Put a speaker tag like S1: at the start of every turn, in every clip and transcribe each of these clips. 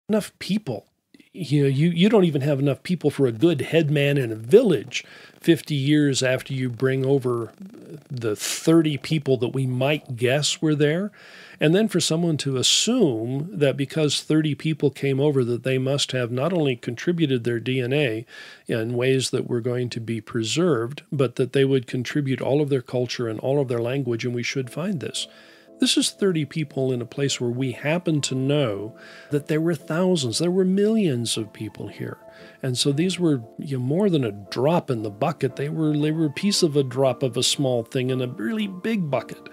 S1: enough people. You don't even have enough people for a good headman in a village 50 years after you bring over the 30 people that we might guess were there. And then for someone to assume that because 30 people came over that they must have not only contributed their DNA in ways that were going to be preserved, but that they would contribute all of their culture and all of their language, and we should find this. This is 30 people in a place where we happen to know that there were thousands, there were millions of people here. And so these were more than a drop in the bucket. They were a piece of a drop of a small thing in a really big bucket.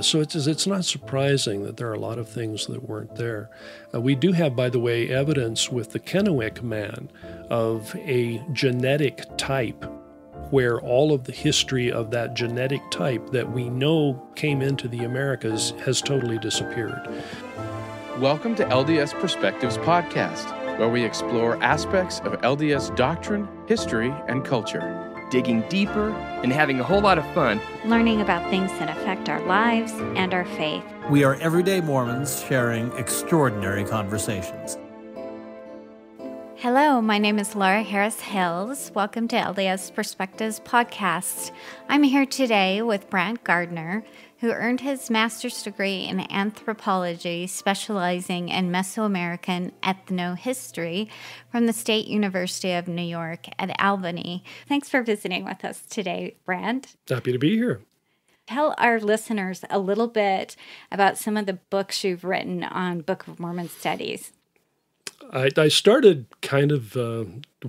S1: So it's not surprising that there are a lot of things that weren't there. We do have, by the way, evidence with the Kennewick man of a genetic type where all of the history of that genetic type that we know came into the Americas has totally disappeared.
S2: Welcome to LDS Perspectives Podcast, where we explore aspects of LDS doctrine, history, and culture.
S3: Digging deeper and having a whole lot of fun.
S4: Learning about things that affect our lives and our faith.
S5: We are everyday Mormons sharing extraordinary conversations.
S4: Hello, my name is Laura Harris-Hills. Welcome to LDS Perspectives Podcast. I'm here today with Brant Gardner, who earned his master's degree in anthropology, specializing in Mesoamerican ethnohistory from the State University of New York at Albany. Thanks for visiting with us today, Brant.
S1: Happy to be here.
S4: Tell our listeners a little bit about some of the books you've written on Book of Mormon studies.
S1: I started kind of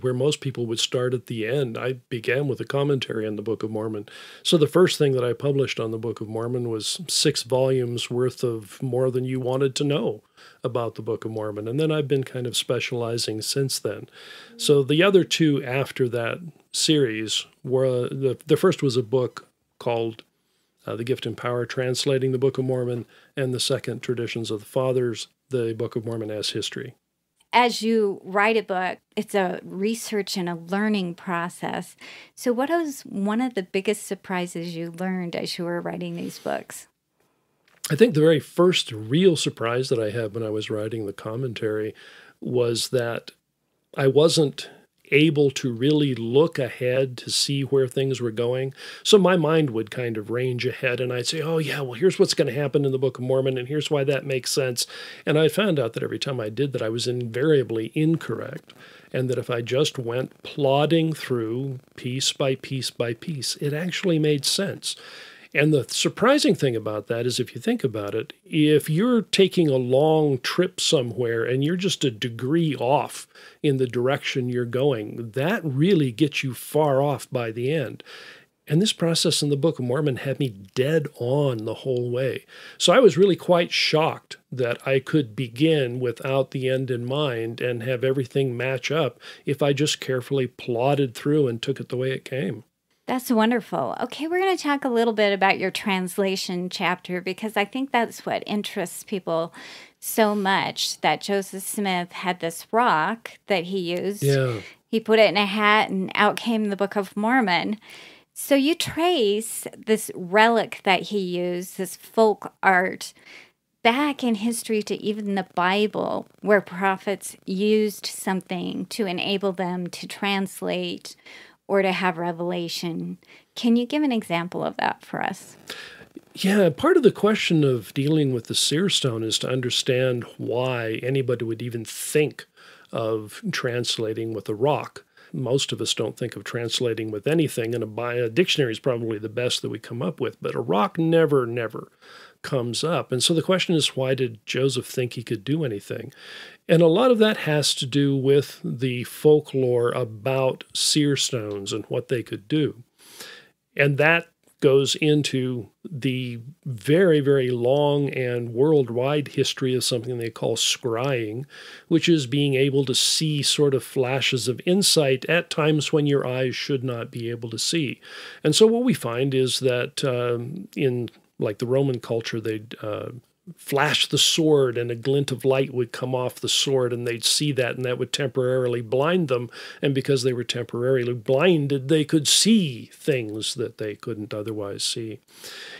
S1: where most people would start at the end. I began with a commentary on the Book of Mormon. So the first thing that I published on the Book of Mormon was 6 volumes worth of more than you wanted to know about the Book of Mormon. And then I've been kind of specializing since then. So the other 2 after that series were, the first was a book called The Gift and Power, Translating the Book of Mormon, and the second, Traditions of the Fathers, the Book of Mormon as History.
S4: As you write a book, it's a research and a learning process. So what was one of the biggest surprises you learned as you were writing these books?
S1: I think the very first real surprise that I had when I was writing the commentary was that I wasn't able to really look ahead to see where things were going. So my mind would kind of range ahead and I'd say, oh yeah, well, here's what's going to happen in the Book of Mormon and here's why that makes sense. And I found out that every time I did that, I was invariably incorrect. And that if I just went plodding through piece by piece by piece, it actually made sense. And the surprising thing about that is, if you think about it, if you're taking a long trip somewhere and you're just a degree off in the direction you're going, that really gets you far off by the end. And this process in the Book of Mormon had me dead on the whole way. So I was really quite shocked that I could begin without the end in mind and have everything match up if I just carefully plodded through and took it the way it came.
S4: That's wonderful. Okay, we're going to talk a little bit about your translation chapter, because I think that's what interests people so much, that Joseph Smith had this rock that he used.
S1: Yeah.
S4: He put it in a hat and out came the Book of Mormon. So you trace this relic that he used, this folk art, back in history to even the Bible, where prophets used something to enable them to translate or to have revelation. Can you give an example of that for us?
S1: Yeah, part of the question of dealing with the seer stone is to understand why anybody would even think of translating with a rock. Most of us don't think of translating with anything, and a dictionary is probably the best that we come up with, but a rock never comes up. And so the question is, why did Joseph think he could do anything? And a lot of that has to do with the folklore about seer stones and what they could do. And that goes into the very, very long and worldwide history of something they call scrying, which is being able to see sort of flashes of insight at times when your eyes should not be able to see. And so what we find is that in like the Roman culture, they'd flash the sword and a glint of light would come off the sword and they'd see that and that would temporarily blind them. And because they were temporarily blinded, they could see things that they couldn't otherwise see.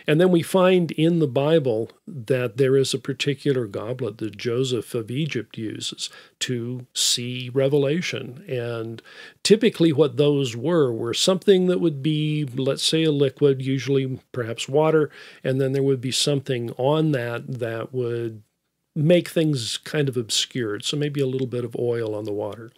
S1: And then we find in the Bible that there is a particular goblet that Joseph of Egypt uses to see revelation. And typically what those were something that would be, let's say, a liquid, usually perhaps water, and then there would be something on that would make things kind of obscured. So maybe a little bit of oil on the water.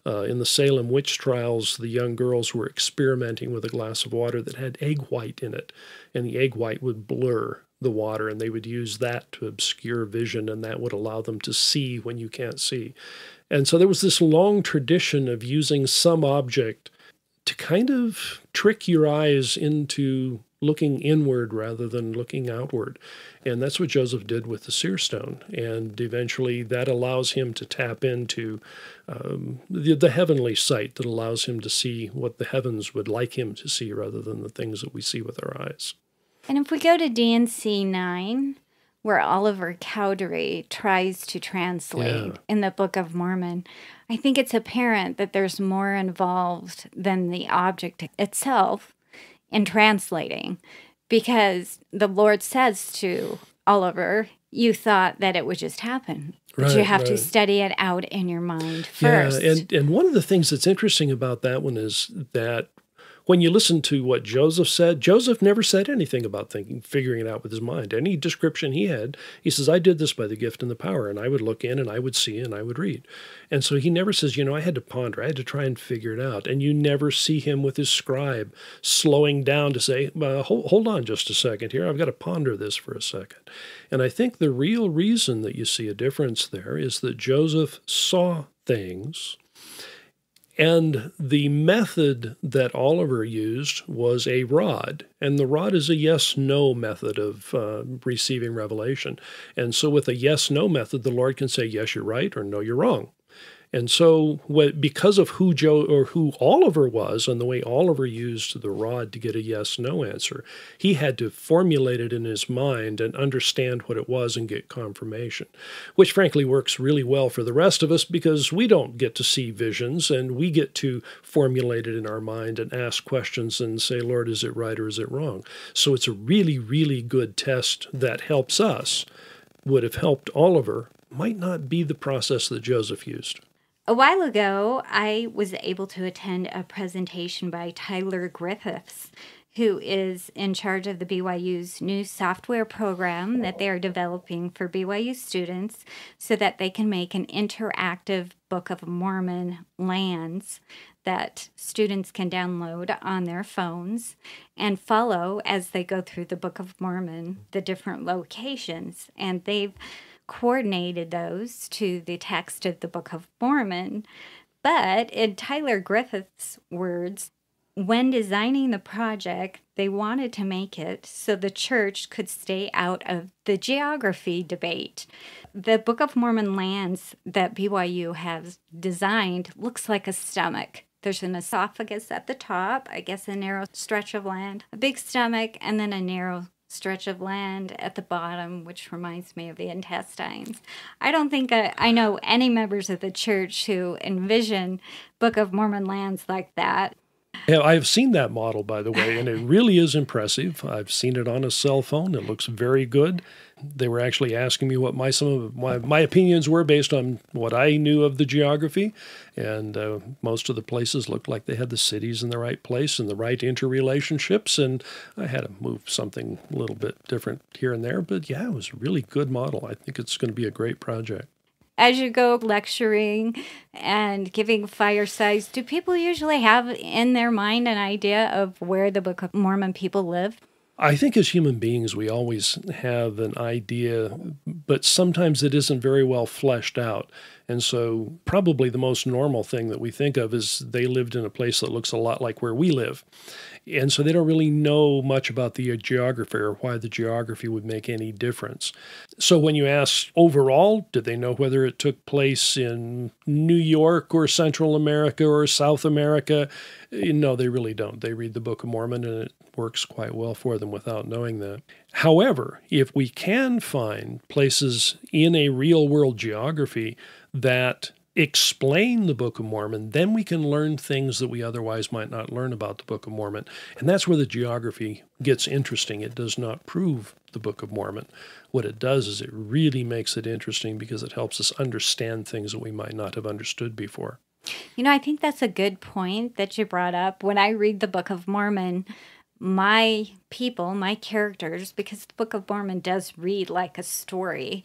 S1: In the Salem witch trials, the young girls were experimenting with a glass of water that had egg white in it, and the egg white would blur the water, and they would use that to obscure vision, and that would allow them to see when you can't see. And so there was this long tradition of using some object to kind of trick your eyes into looking inward rather than looking outward. And that's what Joseph did with the seer stone. And eventually that allows him to tap into the heavenly sight that allows him to see what the heavens would like him to see rather than the things that we see with our eyes.
S4: And if we go to D&C 9, where Oliver Cowdery tries to translate in the Book of Mormon, I think it's apparent that there's more involved than the object itself in translating, because the Lord says to Oliver, you thought that it would just happen, but you have to study it out in your mind first.
S1: Yeah, and one of the things that's interesting about that one is that when you listen to what Joseph said, Joseph never said anything about figuring it out with his mind. Any description he had, he says, I did this by the gift and the power, and I would look in and I would see and I would read. And so he never says, I had to ponder, I had to try and figure it out. And you never see him with his scribe slowing down to say, hold on just a second here, I've got to ponder this for a second. And I think the real reason that you see a difference there is that Joseph saw things. And the method that Oliver used was a rod. And the rod is a yes-no method of receiving revelation. And so with a yes-no method, the Lord can say, yes, you're right, or no, you're wrong. And so because of who Oliver was and the way Oliver used the rod to get a yes-no answer, he had to formulate it in his mind and understand what it was and get confirmation, which frankly works really well for the rest of us because we don't get to see visions and we get to formulate it in our mind and ask questions and say, Lord, is it right or is it wrong? So it's a really, really good test that helps us. Would have helped Oliver, might not be the process that Joseph used.
S4: A while ago, I was able to attend a presentation by Tyler Griffiths, who is in charge of the BYU's new software program that they are developing for BYU students so that they can make an interactive Book of Mormon lands that students can download on their phones and follow as they go through the Book of Mormon, the different locations. And they've coordinated those to the text of the Book of Mormon. But in Tyler Griffith's words, when designing the project, they wanted to make it so the church could stay out of the geography debate. The Book of Mormon lands that BYU has designed looks like a stomach. There's an esophagus at the top, I guess a narrow stretch of land, a big stomach, and then a narrow stretch of land at the bottom, which reminds me of the intestines. I don't think I know any members of the church who envision Book of Mormon lands like that.
S1: Yeah, I have seen that model, by the way, and it really is impressive. I've seen it on a cell phone. It looks very good. They were actually asking me what some of my opinions were based on what I knew of the geography, and most of the places looked like they had the cities in the right place and the right interrelationships, and I had to move something a little bit different here and there, but yeah, it was a really good model. I think it's going to be a great project.
S4: As you go lecturing and giving firesides, do people usually have in their mind an idea of where the Book of Mormon people live?
S1: I think as human beings, we always have an idea, but sometimes it isn't very well fleshed out. And so probably the most normal thing that we think of is they lived in a place that looks a lot like where we live. And so they don't really know much about the geography or why the geography would make any difference. So when you ask overall, did they know whether it took place in New York or Central America or South America? No, they really don't. They read the Book of Mormon and works quite well for them without knowing that. However, if we can find places in a real-world geography that explain the Book of Mormon, then we can learn things that we otherwise might not learn about the Book of Mormon. And that's where the geography gets interesting. It does not prove the Book of Mormon. What it does is it really makes it interesting because it helps us understand things that we might not have understood before.
S4: I think that's a good point that you brought up. When I read the Book of Mormon, my people, my characters, because the Book of Mormon does read like a story,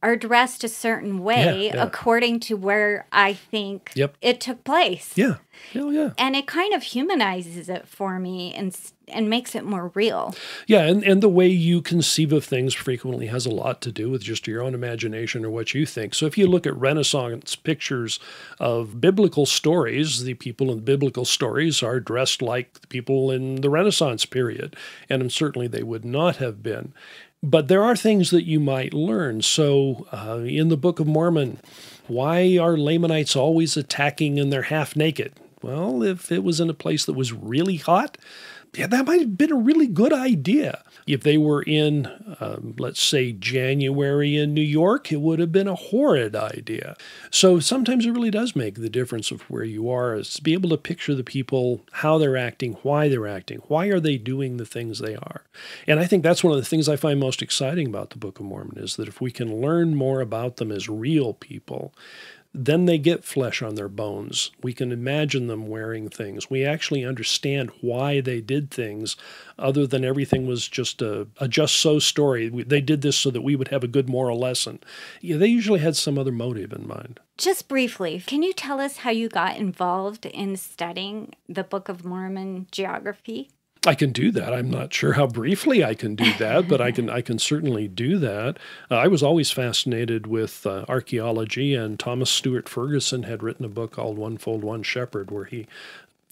S4: are dressed a certain way according to where I think it took place.
S1: Yeah. Hell yeah.
S4: And it kind of humanizes it for me and makes it more real.
S1: Yeah, and the way you conceive of things frequently has a lot to do with just your own imagination or what you think. So if you look at Renaissance pictures of biblical stories, the people in biblical stories are dressed like the people in the Renaissance period, and certainly they would not have been. But there are things that you might learn. So in the Book of Mormon, why are Lamanites always attacking and they're half naked? Well, if it was in a place that was really hot, that might have been a really good idea. If they were in, let's say, January in New York, it would have been a horrid idea. So sometimes it really does make the difference of where you are, is to be able to picture the people, how they're acting, why are they doing the things they are. And I think that's one of the things I find most exciting about the Book of Mormon, is that if we can learn more about them as real people, then they get flesh on their bones. We can imagine them wearing things. We actually understand why they did things, other than everything was just a just-so story. They did this so that we would have a good moral lesson. Yeah, they usually had some other motive in mind.
S4: Just briefly, can you tell us how you got involved in studying the Book of Mormon geography?
S1: I can do that. I'm not sure how briefly I can do that, but I can certainly do that. I was always fascinated with archaeology, and Thomas Stewart Ferguson had written a book called One Fold, One Shepherd, where he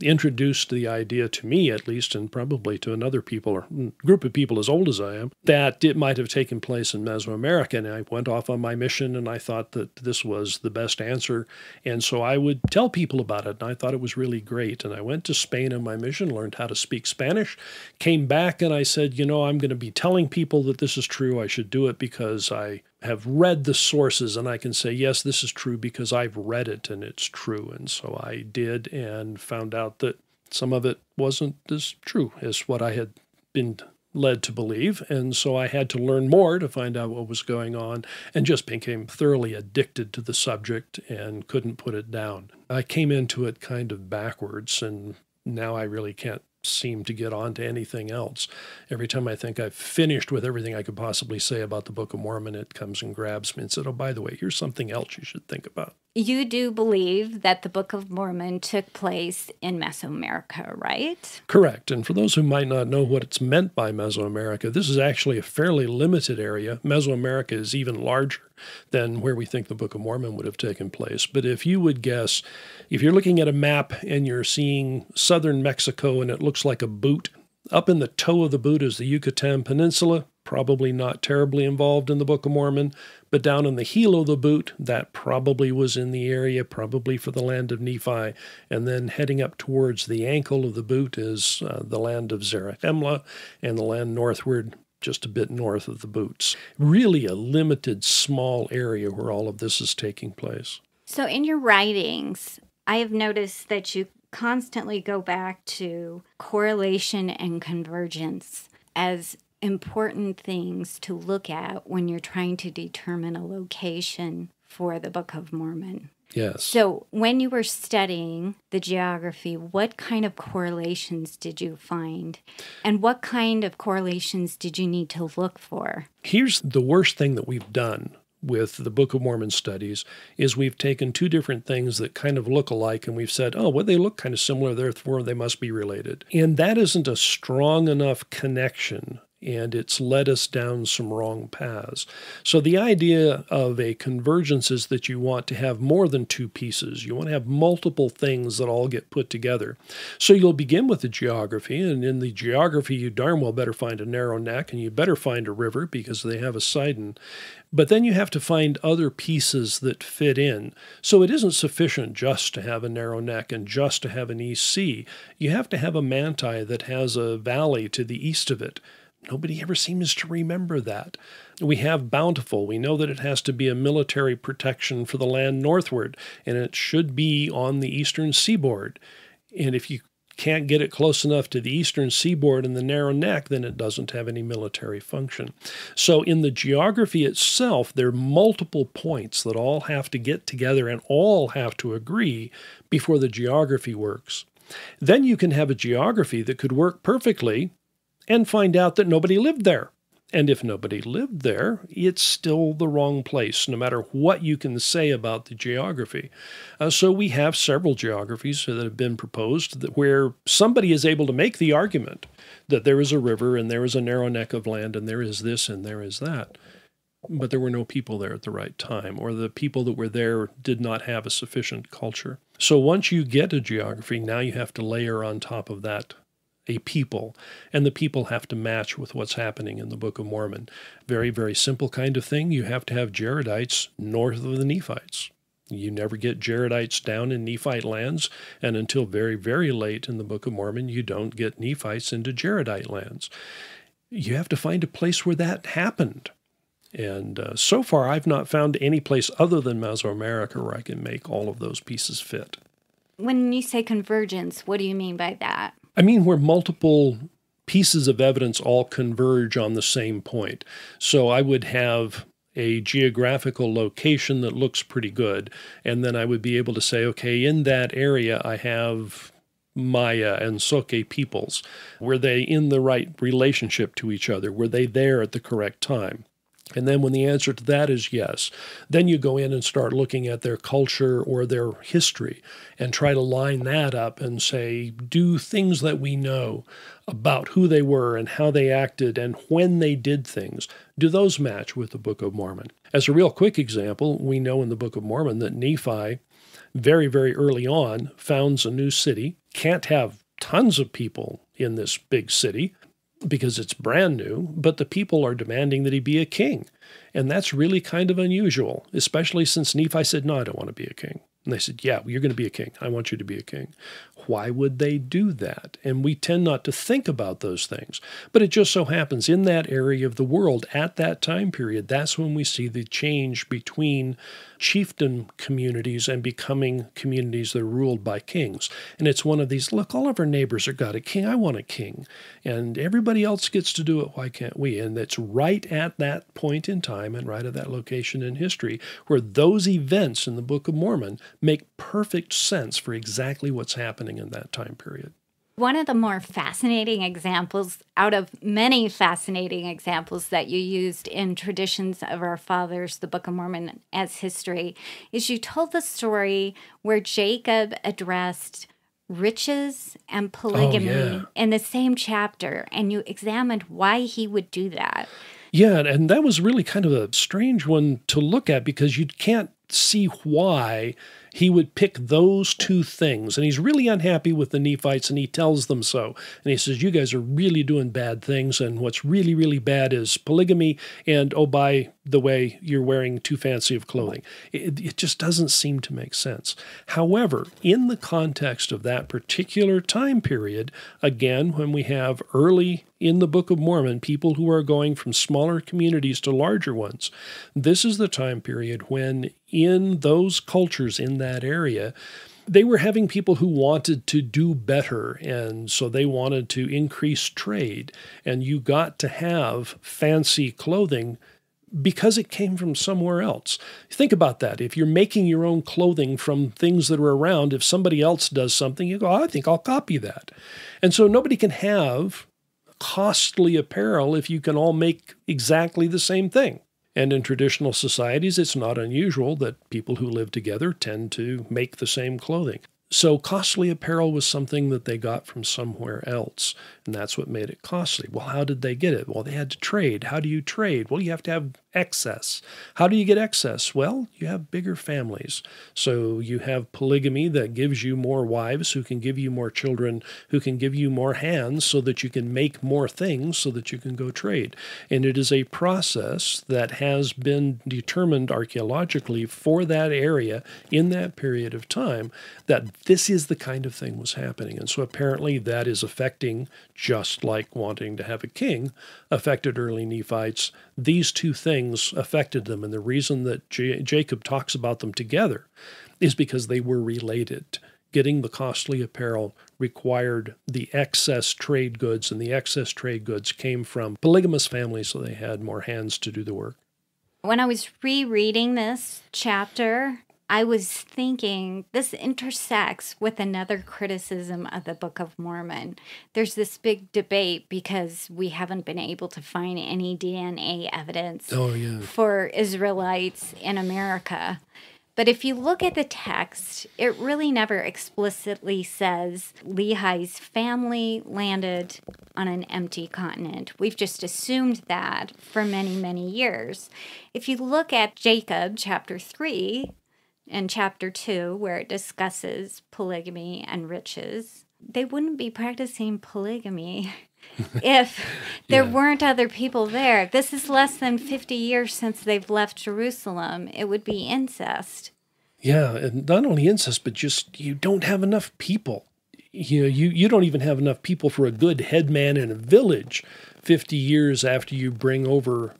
S1: introduced the idea to me, at least, and probably to another people or group of people as old as I am, that it might have taken place in Mesoamerica. And I went off on my mission, and I thought that this was the best answer. And so I would tell people about it, and I thought it was really great. And I went to Spain on my mission, learned how to speak Spanish, came back, and I said, I'm going to be telling people that this is true. I should do it because I have read the sources, and I can say, yes, this is true because I've read it and it's true. And so I did, and found out that some of it wasn't as true as what I had been led to believe. And so I had to learn more to find out what was going on, and just became thoroughly addicted to the subject and couldn't put it down. I came into it kind of backwards, and now I really can't seem to get on to anything else. Every time I think I've finished with everything I could possibly say about the Book of Mormon, it comes and grabs me and said, oh, by the way, here's something else you should think about.
S4: You do believe that the Book of Mormon took place in Mesoamerica, right?
S1: Correct. And for those who might not know what it's meant by Mesoamerica, this is actually a fairly limited area. Mesoamerica is even larger than where we think the Book of Mormon would have taken place. But if you would guess, if you're looking at a map and you're seeing southern Mexico and it looks like a boot, up in the toe of the boot is the Yucatan Peninsula, probably not terribly involved in the Book of Mormon, but down in the heel of the boot, that probably was in the area, probably for the land of Nephi, and then heading up towards the ankle of the boot is the land of Zarahemla, and the land northward, just a bit north of the boots. Really a limited, small area where all of this is taking place.
S4: So in your writings, I have noticed that you constantly go back to correlation and convergence as important things to look at when you're trying to determine a location for the Book of Mormon.
S1: Yes.
S4: So when you were studying the geography, what kind of correlations did you find? And what kind of correlations did you need to look for? Here's
S1: the worst thing that we've done with the Book of Mormon studies is we've taken two different things that kind of look alike, and we've said, oh, well, they look kind of similar, therefore they must be related. And that isn't a strong enough connection and it's led us down some wrong paths. So the idea of a convergence is that you want to have more than two pieces. You want to have multiple things that all get put together. So you'll begin with the geography, and in the geography you darn well better find a narrow neck, and you better find a river because they have a Sidon. But then you have to find other pieces that fit in. So it isn't sufficient just to have a narrow neck and just to have an east sea. You have to have a manti that has a valley to the east of it. Nobody ever seems to remember that. We have bountiful. We know that it has to be a military protection for the land northward, and it should be on the eastern seaboard. And if you can't get it close enough to the eastern seaboard and the narrow neck, then it doesn't have any military function. So in the geography itself, there are multiple points that all have to get together and all have to agree before the geography works. Then you can have a geography that could work perfectly and find out that nobody lived there. And if nobody lived there, it's still the wrong place, no matter what you can say about the geography. So we have several geographies that have been proposed where somebody is able to make the argument that there is a river and there is a narrow neck of land and there is this and there is that. But there were no people there at the right time, or the people that were there did not have a sufficient culture. So once you get a geography, now you have to layer on top of that a people, and the people have to match with what's happening in the Book of Mormon. Very, very simple kind of thing. You have to have Jaredites north of the Nephites. You never get Jaredites down in Nephite lands, and until very, very late in the Book of Mormon, you don't get Nephites into Jaredite lands. You have to find a place where that happened. And so far, I've not found any place other than Mesoamerica where I can make all of those pieces fit.
S4: When you say convergence, what do you mean by that?
S1: I mean where multiple pieces of evidence all converge on the same point. So I would have a geographical location that looks pretty good, and then I would be able to say, okay, in that area I have Maya and Soke peoples. Were they in the right relationship to each other? Were they there at the correct time? And then when the answer to that is yes, then you go in and start looking at their culture or their history and try to line that up and say, do things that we know about who they were and how they acted and when they did things, do those match with the Book of Mormon? As a real quick example, we know in the Book of Mormon that Nephi, very, very early on, founds a new city, can't have tons of people in this big city, because it's brand new, but the people are demanding that he be a king. And that's really kind of unusual, especially since Nephi said, no, I don't want to be a king. And they said, yeah, you're going to be a king. I want you to be a king. Why would they do that? And we tend not to think about those things. But it just so happens in that area of the world at that time period, that's when we see the change between chieftain communities and becoming communities that are ruled by kings. And it's one of these, look, all of our neighbors have got a king. I want a king. And everybody else gets to do it. Why can't we? And it's right at that point in time and right at that location in history where those events in the Book of Mormon make perfect sense for exactly what's happening in that time period.
S4: One of the more fascinating examples, out of many fascinating examples that you used in Traditions of Our Fathers, the Book of Mormon as history, is you told the story where Jacob addressed riches and polygamy in the same chapter, and you examined why he would do that.
S1: Yeah, and that was really kind of a strange one to look at because you can't see why he would pick those two things. And he's really unhappy with the Nephites, and he tells them so. And he says, you guys are really doing bad things, and what's really, really bad is polygamy, and oh, by the way, you're wearing too fancy of clothing. It just doesn't seem to make sense. However, in the context of that particular time period, again, when we have early in the Book of Mormon, people who are going from smaller communities to larger ones, this is the time period when in those cultures in that area, they were having people who wanted to do better, and so they wanted to increase trade, and you got to have fancy clothing because it came from somewhere else. Think about that. If you're making your own clothing from things that are around, if somebody else does something, you go, I think I'll copy that. And so nobody can have costly apparel if you can all make exactly the same thing. And in traditional societies, it's not unusual that people who live together tend to make the same clothing. So costly apparel was something that they got from somewhere else, and that's what made it costly. Well, how did they get it? Well, they had to trade. How do you trade? Well, you have to have excess. How do you get excess? Well, you have bigger families. So you have polygamy that gives you more wives who can give you more children, who can give you more hands so that you can make more things so that you can go trade. And it is a process that has been determined archaeologically for that area in that period of time, that this is the kind of thing was happening. And so apparently that is affecting, just like wanting to have a king affected early Nephites, these two things affected them. And the reason that Jacob talks about them together is because they were related. Getting the costly apparel required the excess trade goods, and the excess trade goods came from polygamous families, so they had more hands to do the work.
S4: When I was rereading this chapter, I was thinking this intersects with another criticism of the Book of Mormon. There's this big debate because we haven't been able to find any DNA evidence for Israelites in America. But if you look at the text, it really never explicitly says Lehi's family landed on an empty continent. We've just assumed that for many, many years. If you look at Jacob chapter 3 and chapter 2, where it discusses polygamy and riches, they wouldn't be practicing polygamy if there weren't other people there. This is less than 50 years since they've left Jerusalem. It would be incest.
S1: Yeah, and not only incest, but just you don't have enough people. You don't even have enough people for a good headman in a village 50 years after you bring over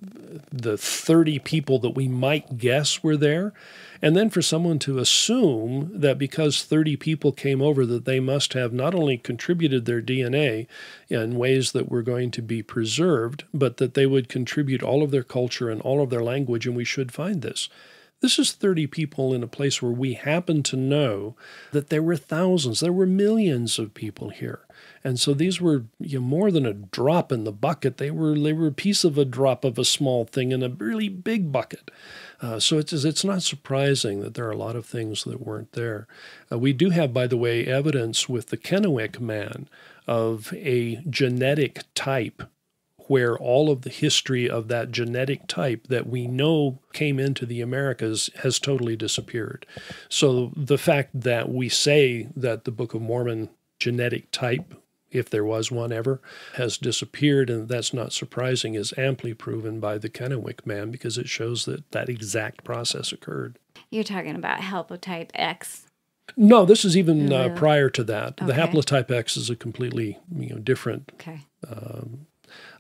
S1: the 30 people that we might guess were there. And then for someone to assume that because 30 people came over that they must have not only contributed their DNA in ways that were going to be preserved, but that they would contribute all of their culture and all of their language, and we should find this. This is 30 people in a place where we happen to know that there were thousands, there were millions of people here. And so these were more than a drop in the bucket. They were a piece of a drop of a small thing in a really big bucket. So it's not surprising that there are a lot of things that weren't there. We do have, by the way, evidence with the Kennewick man of a genetic type where all of the history of that genetic type that we know came into the Americas has totally disappeared. So the fact that we say that the Book of Mormon genetic type, if there was one ever, has disappeared, and that's not surprising, is amply proven by the Kennewick man because it shows that that exact process occurred.
S4: You're talking about haplotype X.
S1: No, this is even prior to that.
S4: Okay.
S1: The haplotype X is a completely different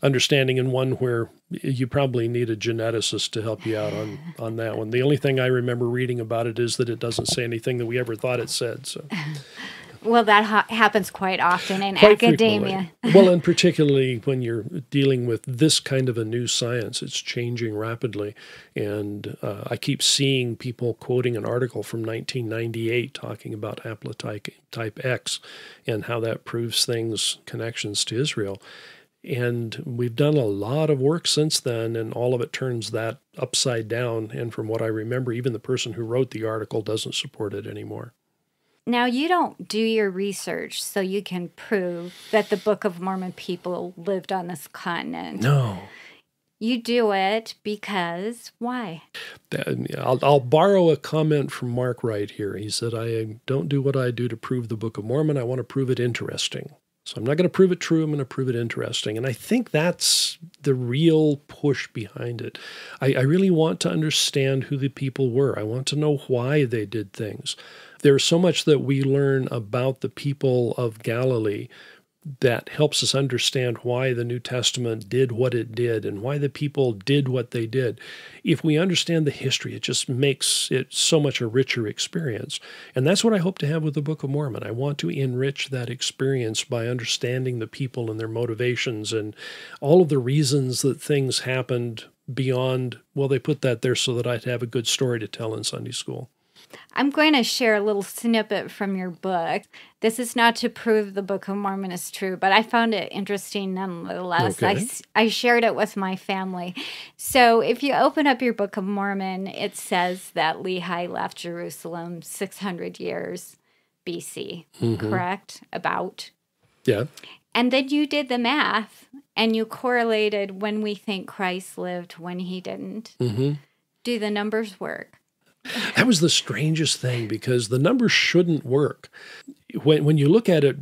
S1: understanding, and one where you probably need a geneticist to help you out on that one. The only thing I remember reading about it is that it doesn't say anything that we ever thought it said. So,
S4: well, that happens quite often in
S1: quite
S4: academia.
S1: Well, and particularly when you're dealing with this kind of a new science, it's changing rapidly. And I keep seeing people quoting an article from 1998 talking about haplotype X and how that proves things, connections to Israel. And we've done a lot of work since then, and all of it turns that upside down. And from what I remember, even the person who wrote the article doesn't support it anymore.
S4: Now, you don't do your research so you can prove that the Book of Mormon people lived on this continent.
S1: No.
S4: You do it because why?
S1: I'll borrow a comment from Mark Wright here. He said, I don't do what I do to prove the Book of Mormon. I want to prove it interesting. So I'm not going to prove it true. I'm going to prove it interesting. And I think that's the real push behind it. I really want to understand who the people were. I want to know why they did things. There's so much that we learn about the people of Galilee that helps us understand why the New Testament did what it did and why the people did what they did. If we understand the history, it just makes it so much a richer experience. And that's what I hope to have with the Book of Mormon. I want to enrich that experience by understanding the people and their motivations and all of the reasons that things happened beyond, well, they put that there so that I'd have a good story to tell in Sunday school.
S4: I'm going to share a little snippet from your book. This is not to prove the Book of Mormon is true, but I found it interesting nonetheless.
S1: Okay.
S4: I shared it with my family. So if you open up your Book of Mormon, it says that Lehi left Jerusalem 600 years BC, correct? About.
S1: Yeah.
S4: And then you did the math and you correlated when we think Christ lived, when he didn't. Do the numbers work?
S1: That was the strangest thing, because the numbers shouldn't work. When you look at it,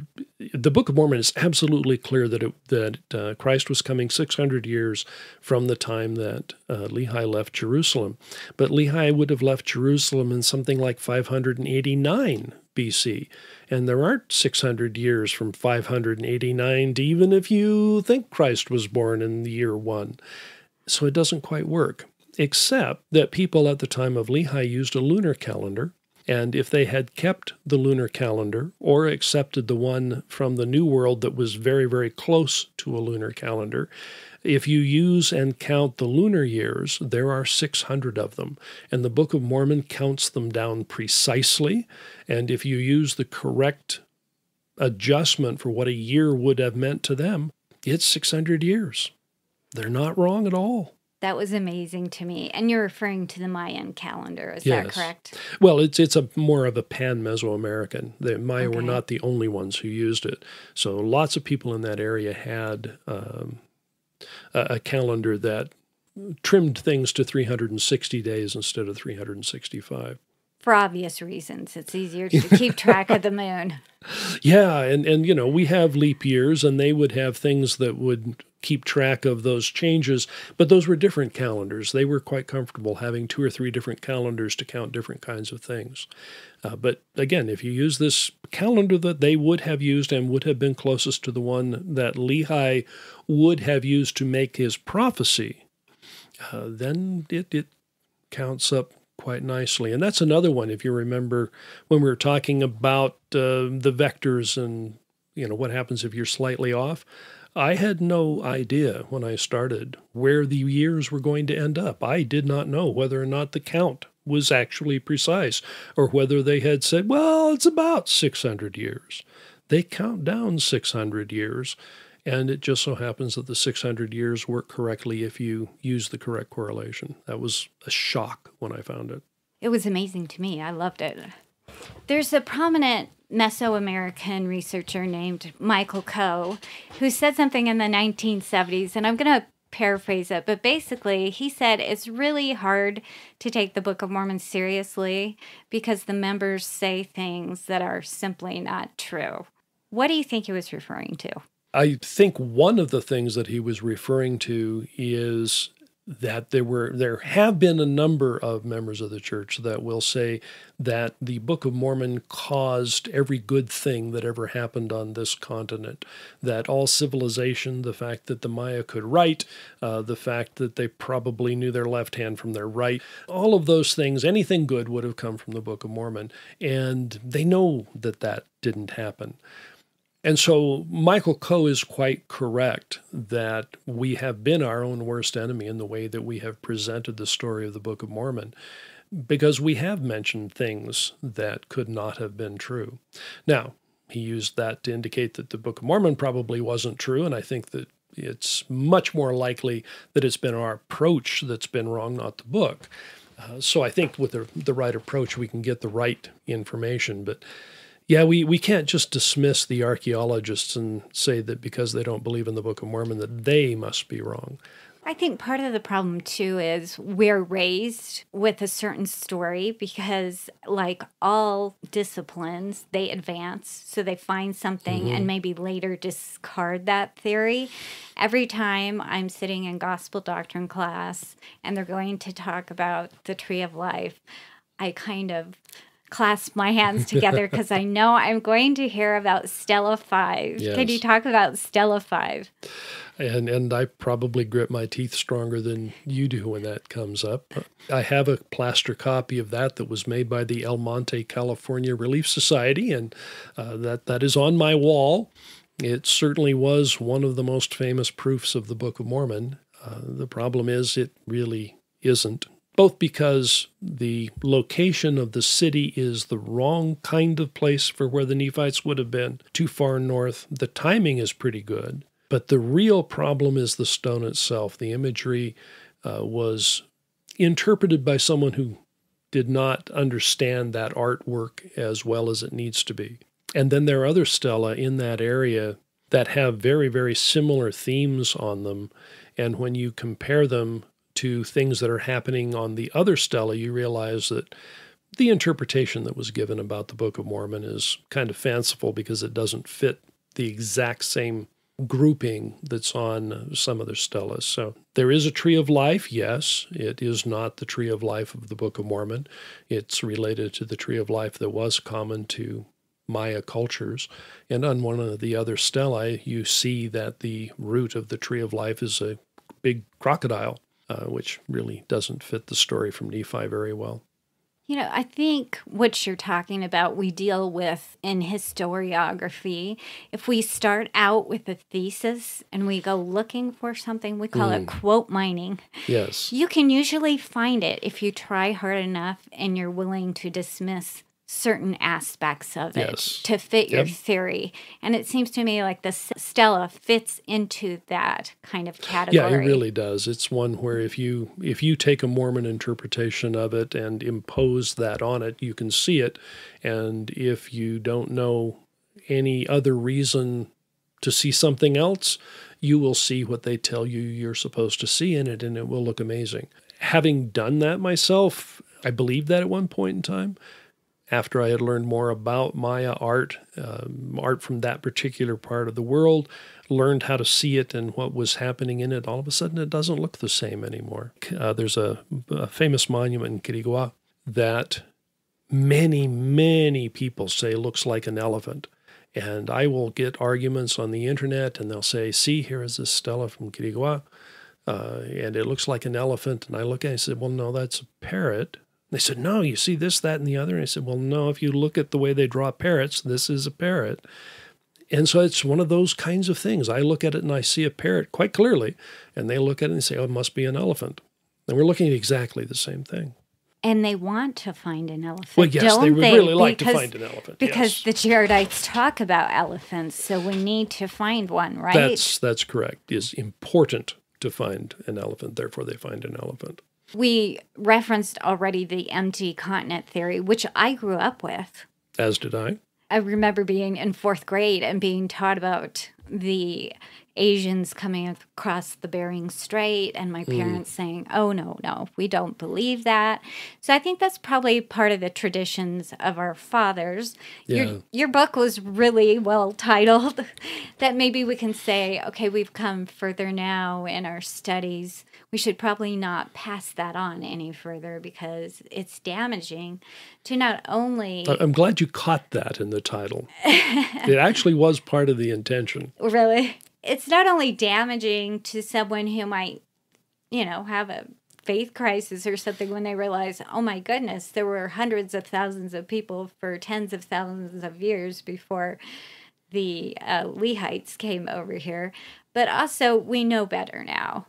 S1: the Book of Mormon is absolutely clear that Christ was coming 600 years from the time that Lehi left Jerusalem. But Lehi would have left Jerusalem in something like 589 BC. And there aren't 600 years from 589 to even if you think Christ was born in the year 1. So it doesn't quite work, except that people at the time of Lehi used a lunar calendar. And if they had kept the lunar calendar or accepted the one from the New World that was very, very close to a lunar calendar, if you use and count the lunar years, there are 600 of them. And the Book of Mormon counts them down precisely. And if you use the correct adjustment for what a year would have meant to them, it's 600 years. They're not wrong at all.
S4: That was amazing to me. And you're referring to the Mayan calendar, is that correct?
S1: Well, it's a more of a pan-Mesoamerican. The Maya were not the only ones who used it. So lots of people in that area had a calendar that trimmed things to 360 days instead of 365.
S4: For obvious reasons. It's easier to keep track of the moon.
S1: Yeah, and you know, we have leap years, and they would have things that would keep track of those changes, but those were different calendars. They were quite comfortable having 2 or 3 different calendars to count different kinds of things. But again, if you use this calendar that they would have used and would have been closest to the one that Lehi would have used to make his prophecy, then it counts up quite nicely. And that's another one, if you remember, when we were talking about the vectors and, you know, what happens if you're slightly off. I had no idea when I started where the years were going to end up. I did not know whether or not the count was actually precise, or whether they had said, well, it's about 600 years. They count down 600 years, and it just so happens that the 600 years work correctly if you use the correct correlation. That was a shock when I found it.
S4: It was amazing to me. I loved it. There's a prominent Mesoamerican researcher named Michael Coe who said something in the 1970s, and I'm going to paraphrase it, but basically he said it's really hard to take the Book of Mormon seriously because the members say things that are simply not true. What do you think he was referring to?
S1: I think one of the things that he was referring to is that there have been a number of members of the church that will say that the Book of Mormon caused every good thing that ever happened on this continent, that all civilization, the fact that the Maya could write, the fact that they probably knew their left hand from their right, all of those things, anything good would have come from the Book of Mormon. And they know that that didn't happen. And so Michael Coe is quite correct that we have been our own worst enemy in the way that we have presented the story of the Book of Mormon, because we have mentioned things that could not have been true. Now, he used that to indicate that the Book of Mormon probably wasn't true, and I think that it's much more likely that it's been our approach that's been wrong, not the book. So I think with the right approach, we can get the right information. But yeah, we can't just dismiss the archaeologists and say that because they don't believe in the Book of Mormon that they must be wrong.
S4: I think part of the problem, too, is we're raised with a certain story because, like all disciplines, they advance. So they find something and maybe later discard that theory. Every time I'm sitting in gospel doctrine class and they're going to talk about the tree of life, I kind of clasp my hands together because I know I'm going to hear about Stella 5.
S1: Yes.
S4: Could you talk about Stella 5?
S1: And I probably grit my teeth stronger than you do when that comes up. I have a plaster copy of that was made by the El Monte, California Relief Society, and that is on my wall. It certainly was one of the most famous proofs of the Book of Mormon. The problem is it really isn't, both because the location of the city is the wrong kind of place for where the Nephites would have been, too far north. The timing is pretty good. But the real problem is the stone itself. The imagery was interpreted by someone who did not understand that artwork as well as it needs to be. And then there are other stela in that area that have very, very similar themes on them. And when you compare them to things that are happening on the other stela, you realize that the interpretation that was given about the Book of Mormon is kind of fanciful because it doesn't fit the exact same grouping that's on some other stelas. So there is a tree of life, yes. It is not the tree of life of the Book of Mormon. It's related to the tree of life that was common to Maya cultures. And on one of the other stelae, you see that the root of the tree of life is a big crocodile, which really doesn't fit the story from Nephi very well.
S4: You know, I think what you're talking about, we deal with in historiography. If we start out with a thesis and we go looking for something, we call it quote mining.
S1: Yes.
S4: You can usually find it if you try hard enough and you're willing to dismiss certain aspects of it to fit your theory. And it seems to me like the stela fits into that kind of category.
S1: Yeah, it really does. It's one where if you take a Mormon interpretation of it and impose that on it, you can see it. And if you don't know any other reason to see something else, you will see what they tell you you're supposed to see in it, and it will look amazing. Having done that myself, I believed that at one point in time. After I had learned more about Maya art, art from that particular part of the world, learned how to see it and what was happening in it, all of a sudden it doesn't look the same anymore. There's a famous monument in Quiriguá that many, many people say looks like an elephant. And I will get arguments on the internet, and they'll say, see, here is this stela from Quiriguá, and it looks like an elephant. And I look at it and I said, well, no, that's a parrot. They said, no, you see this, that, and the other. And I said, well, no, if you look at the way they draw parrots, this is a parrot. And so it's one of those kinds of things. I look at it and I see a parrot quite clearly, and they look at it and say, oh, it must be an elephant. And we're looking at exactly the same thing.
S4: And they want to find an elephant.
S1: Well, yes, they would really like to find an elephant.
S4: Because the Jaredites talk about elephants, so we need to find one, right?
S1: That's correct. It is important to find an elephant, therefore they find an elephant.
S4: We referenced already the empty continent theory, which I grew up with.
S1: As did I.
S4: I remember being in 4th grade and being taught about the Asians coming across the Bering Strait and my parents saying, oh, no, we don't believe that. So I think that's probably part of the traditions of our fathers.
S1: Yeah.
S4: Your book was really well titled that maybe we can say, okay, we've come further now in our studies. We should probably not pass that on any further because it's damaging to not only...
S1: I'm glad you caught that in the title. It actually was part of the intention.
S4: Really? It's not only damaging to someone who might, have a faith crisis or something when they realize, oh my goodness, there were hundreds of thousands of people for tens of thousands of years before the Lehites came over here. But also, we know better now.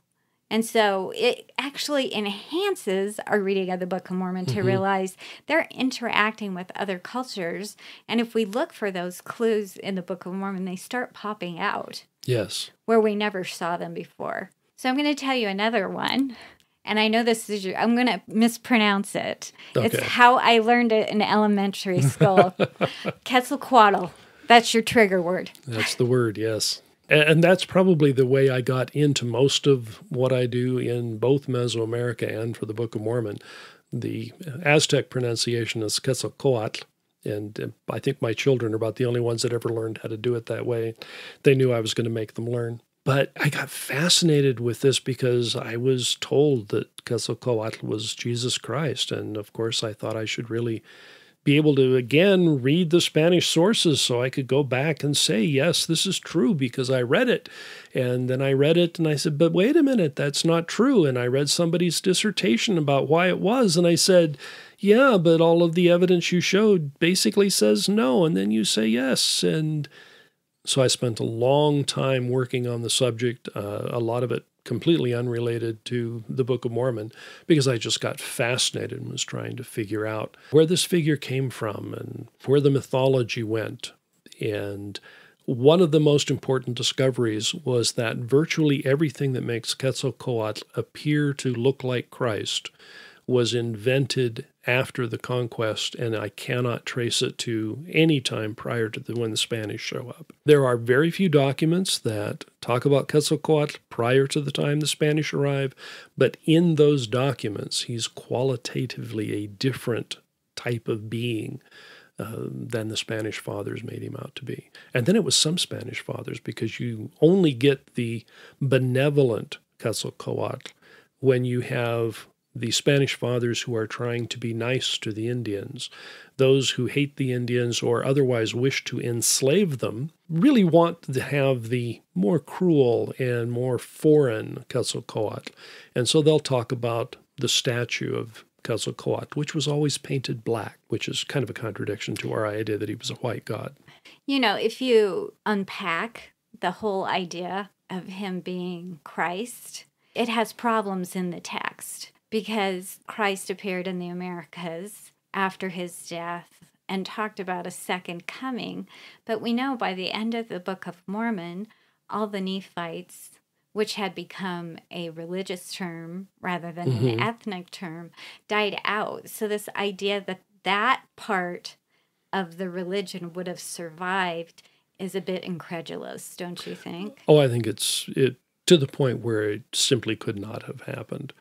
S4: And so it actually enhances our reading of the Book of Mormon to realize they're interacting with other cultures. And if we look for those clues in the Book of Mormon, they start popping out.
S1: Yes.
S4: Where we never saw them before. So I'm going to tell you another one. And I know this is I'm going to mispronounce it. Okay. It's how I learned it in elementary school. Quetzalcoatl. That's your trigger word.
S1: That's the word, yes. And that's probably the way I got into most of what I do in both Mesoamerica and for the Book of Mormon. The Aztec pronunciation is Quetzalcoatl, and I think my children are about the only ones that ever learned how to do it that way. They knew I was going to make them learn. But I got fascinated with this because I was told that Quetzalcoatl was Jesus Christ, and of course I thought I should really be able to, again, read the Spanish sources so I could go back and say, yes, this is true because I read it. And then I read it and I said, but wait a minute, that's not true. And I read somebody's dissertation about why it was. And I said, yeah, but all of the evidence you showed basically says no. And then you say yes. And so I spent a long time working on the subject, a lot of it completely unrelated to the Book of Mormon, because I just got fascinated and was trying to figure out where this figure came from and where the mythology went. And one of the most important discoveries was that virtually everything that makes Quetzalcoatl appear to look like Christ was invented after the conquest, and I cannot trace it to any time prior to when the Spanish show up. There are very few documents that talk about Quetzalcoatl prior to the time the Spanish arrive, but in those documents, he's qualitatively a different type of being than the Spanish fathers made him out to be. And then it was some Spanish fathers, because you only get the benevolent Quetzalcoatl when you have the Spanish fathers who are trying to be nice to the Indians. Those who hate the Indians or otherwise wish to enslave them really want to have the more cruel and more foreign Quetzalcoatl. And so they'll talk about the statue of Quetzalcoatl, which was always painted black, which is kind of a contradiction to our idea that he was a white god.
S4: You know, if you unpack the whole idea of him being Christ, it has problems in the text, because Christ appeared in the Americas after his death and talked about a second coming. But we know by the end of the Book of Mormon, all the Nephites, which had become a religious term rather than an ethnic term, died out. So this idea that that part of the religion would have survived is a bit incredulous, don't you think?
S1: Oh, I think it's to the point where it simply could not have happened.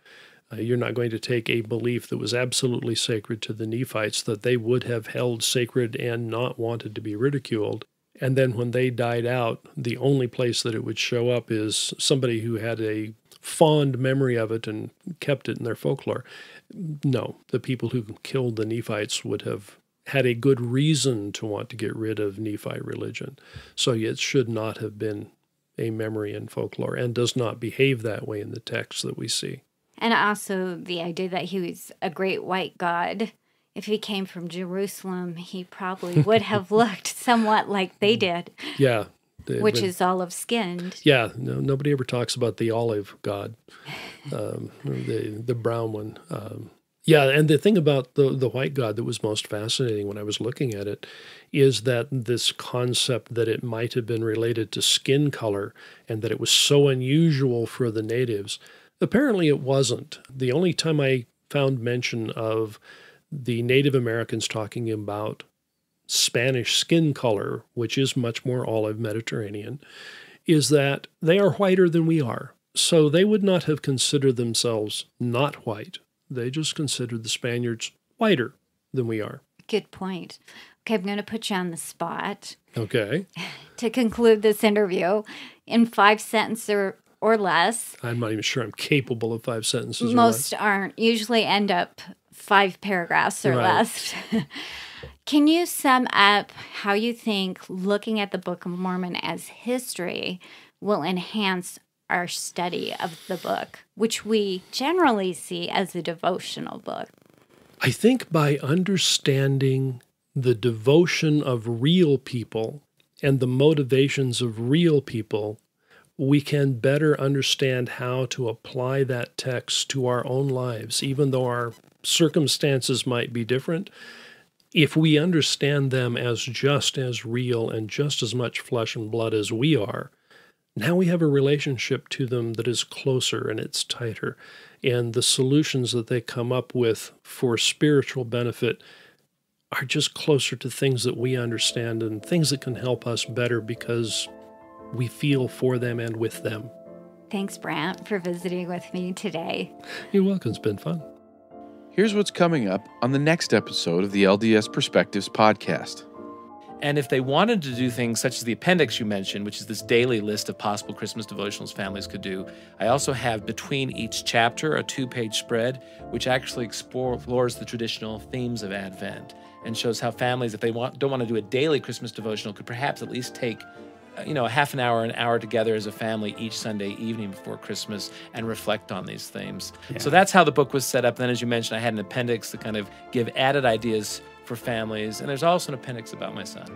S1: You're not going to take a belief that was absolutely sacred to the Nephites, that they would have held sacred and not wanted to be ridiculed. And then when they died out, the only place that it would show up is somebody who had a fond memory of it and kept it in their folklore. No, the people who killed the Nephites would have had a good reason to want to get rid of Nephite religion. So it should not have been a memory in folklore, and does not behave that way in the text that we see.
S4: And also the idea that he was a great white god. If he came from Jerusalem, he probably would have looked somewhat like they did.
S1: Yeah.
S4: Which is olive-skinned.
S1: Yeah. No, nobody ever talks about the olive god, the brown one. Yeah, and the thing about the white god that was most fascinating when I was looking at it is that this concept that it might have been related to skin color and that it was so unusual for the natives. Apparently it wasn't. The only time I found mention of the Native Americans talking about Spanish skin color, which is much more olive Mediterranean, is that they are whiter than we are. So they would not have considered themselves not white. They just considered the Spaniards whiter than we are.
S4: Good point. Okay, I'm going to put you on the spot.
S1: Okay.
S4: To conclude this interview in 5 sentences or less.
S1: I'm not even sure I'm capable of 5 sentences or
S4: Most
S1: less.
S4: aren't. Usually end up 5 paragraphs or
S1: Right.
S4: less. Can you sum up how you think looking at the Book of Mormon as history will enhance our study of the book, which we generally see as a devotional book?
S1: I think by understanding the devotion of real people and the motivations of real people, we can better understand how to apply that text to our own lives, even though our circumstances might be different. If we understand them as just as real and just as much flesh and blood as we are, now we have a relationship to them that is closer and it's tighter. And the solutions that they come up with for spiritual benefit are just closer to things that we understand and things that can help us better because we feel for them and with them.
S4: Thanks, Brant, for visiting with me today.
S1: You're welcome. It's been fun.
S2: Here's what's coming up on the next episode of the LDS Perspectives podcast.
S6: And if they wanted to do things such as the appendix you mentioned, which is this daily list of possible Christmas devotionals families could do, I also have between each chapter a 2-page spread, which actually explores the traditional themes of Advent and shows how families, if they don't want to do a daily Christmas devotional, could perhaps at least take a half an hour together as a family each Sunday evening before Christmas and reflect on these themes. Yeah. So that's how the book was set up. Then, as you mentioned, I had an appendix to kind of give added ideas for families. And there's also an appendix about my son.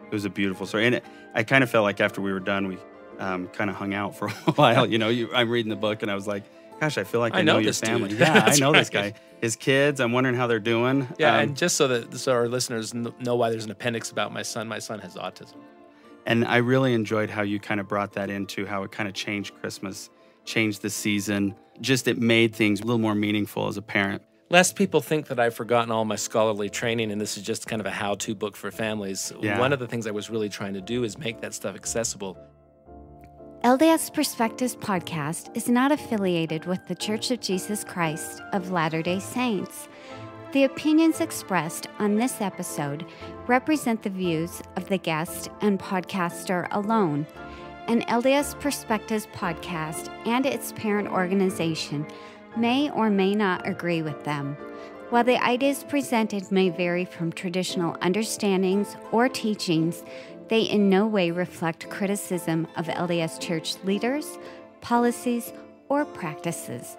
S7: It was a beautiful story. And I kind of felt like after we were done, we kind of hung out for a while. I'm reading the book and I was like, gosh, I feel like I know your family.
S6: Dude.
S7: Yeah, I know this guy. His kids, I'm wondering how they're doing.
S6: Yeah, and just so our listeners know why there's an appendix about my son has autism.
S7: And I really enjoyed how you kind of brought that into how it kind of changed Christmas, changed the season. Just it made things a little more meaningful as a parent.
S6: Lest people think that I've forgotten all my scholarly training and this is just kind of a how-to book for families, one of the things I was really trying to do is make that stuff accessible.
S4: LDS Perspectives podcast is not affiliated with the Church of Jesus Christ of Latter-day Saints. The opinions expressed on this episode represent the views of the guest and podcaster alone. An LDS Perspectives podcast and its parent organization may or may not agree with them. While the ideas presented may vary from traditional understandings or teachings, they in no way reflect criticism of LDS Church leaders, policies, or practices.